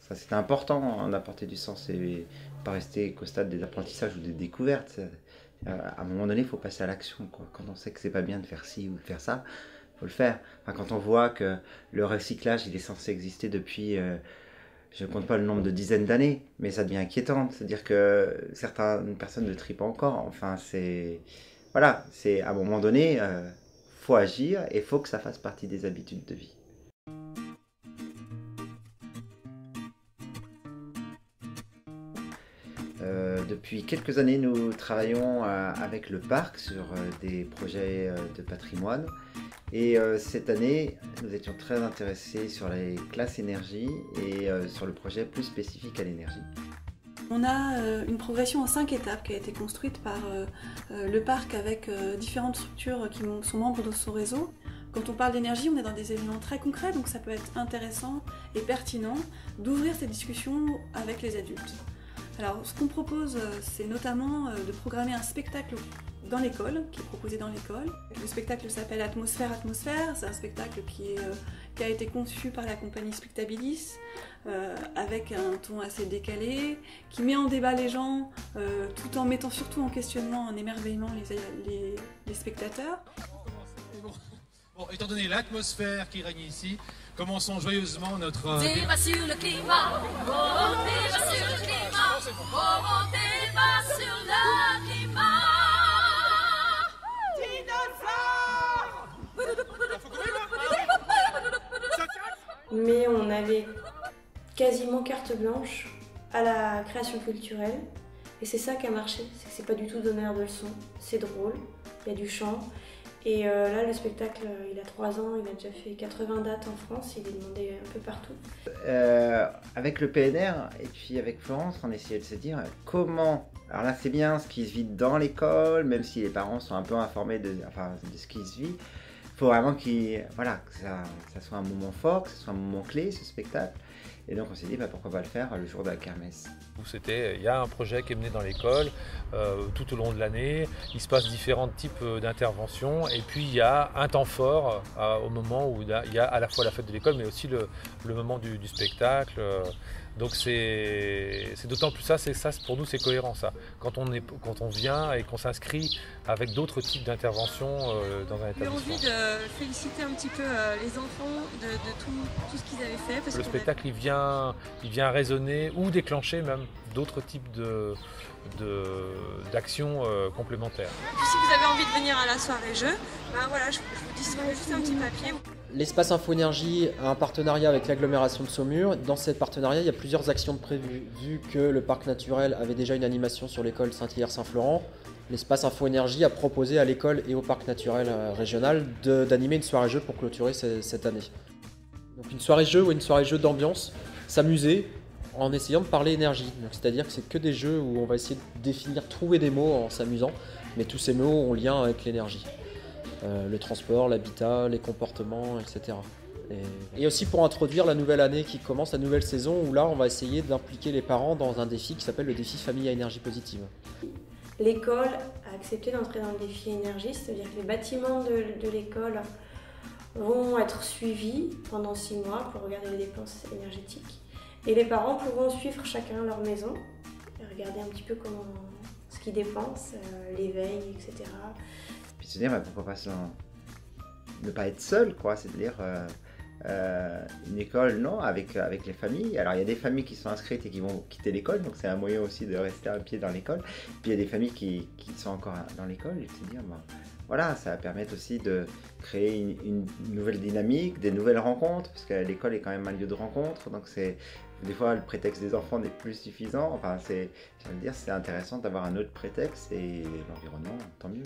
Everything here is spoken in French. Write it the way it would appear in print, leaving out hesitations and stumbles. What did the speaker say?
Ça, c'était important hein, d'apporter du sens et pas rester qu'au stade des apprentissages ou des découvertes. À un moment donné, il faut passer à l'action, quoi. Quand on sait que c'est pas bien de faire ci ou de faire ça, il faut le faire. Enfin, quand on voit que le recyclage, il est censé exister depuis, je ne compte pas le nombre de dizaines d'années, mais ça devient inquiétant. C'est-à-dire que certaines personnes ne trient pas encore. Enfin, c'est... Voilà, c'est à un moment donné, faut agir et faut que ça fasse partie des habitudes de vie. Depuis quelques années, nous travaillons avec le parc sur des projets de patrimoine. Et cette année, nous étions très intéressés sur les classes énergie et sur le projet plus spécifique à l'énergie. On a une progression en 5 étapes qui a été construite par le parc avec différentes structures qui sont membres de son réseau. Quand on parle d'énergie, on est dans des éléments très concrets, donc ça peut être intéressant et pertinent d'ouvrir cette discussion avec les adultes. Alors, ce qu'on propose, c'est notamment de programmer un spectacle dans l'école, qui est proposé dans l'école. Le spectacle s'appelle Atmosphère, Atmosphère. C'est un spectacle qui a été conçu par la compagnie Spectabilis, avec un ton assez décalé, qui met en débat les gens, tout en mettant surtout en questionnement, en émerveillement les spectateurs. Bon, étant donné l'atmosphère qui règne ici, commençons joyeusement notre... Débat sur le climat, oh, débat sur le climat, oh, débat sur le climat. Mais on avait quasiment carte blanche à la création culturelle. Et c'est ça qui a marché, c'est que c'est pas du tout donneur de leçons, c'est drôle, il y a du chant. Et là, le spectacle, il a 3 ans, il a déjà fait 80 dates en France, il est demandé un peu partout. Avec le PNR et puis avec Florence, on essayait de se dire comment... Alors là, c'est bien ce qui se vit dans l'école, même si les parents sont un peu informés de ce qui se vit. Il faut vraiment voilà, que ça soit un moment fort, que ce soit un moment clé, ce spectacle. Et donc on s'est dit, pourquoi pas le faire le jour de la kermesse. Il y a un projet qui est mené dans l'école tout au long de l'année. Il se passe différents types d'interventions. Et puis il y a un temps fort au moment où il y a à la fois la fête de l'école, mais aussi le moment du spectacle. Donc c'est d'autant plus ça pour nous c'est cohérent ça. Quand on vient et qu'on s'inscrit avec d'autres types d'interventions dans un établissement. J'ai envie de féliciter un petit peu les enfants de tout ce qu'ils avaient fait. Parce le spectacle il vient résonner ou déclencher même d'autres types d'actions complémentaires. Puis si vous avez envie de venir à la soirée jeu, voilà, je vous distribue juste un petit papier. L'espace Info Énergie a un partenariat avec l'agglomération de Saumur. Dans ce partenariat, il y a plusieurs actions de prévues. Vu que le parc naturel avait déjà une animation sur l'école Saint-Hilaire-Saint-Florent, l'espace Info Énergie a proposé à l'école et au parc naturel régional d'animer une soirée jeu pour clôturer cette année. Donc une soirée jeu ou une soirée jeu d'ambiance, s'amuser en essayant de parler énergie. C'est-à-dire que c'est que des jeux où on va essayer de définir, trouver des mots en s'amusant, mais tous ces mots ont lien avec l'énergie. Le transport, l'habitat, les comportements, etc. Et aussi pour introduire la nouvelle année qui commence, la nouvelle saison, où là on va essayer d'impliquer les parents dans un défi qui s'appelle le défi famille à énergie positive. L'école a accepté d'entrer dans le défi énergie, c'est-à-dire que les bâtiments de l'école vont être suivis pendant 6 mois pour regarder les dépenses énergétiques. Et les parents pourront suivre chacun leur maison, et regarder un petit peu ce qu'ils dépensent, l'éveil, etc. Puis se dire, pourquoi pas ne pas être seul, quoi, c'est-à-dire une école, non, avec les familles. Alors il y a des familles qui sont inscrites et qui vont quitter l'école, donc c'est un moyen aussi de rester un pied dans l'école. Puis il y a des familles qui sont encore dans l'école et de se dire, voilà, ça va permettre aussi de créer une nouvelle dynamique, des nouvelles rencontres, parce que l'école est quand même un lieu de rencontre, donc des fois le prétexte des enfants n'est plus suffisant. Enfin, c'est intéressant d'avoir un autre prétexte et l'environnement, tant mieux.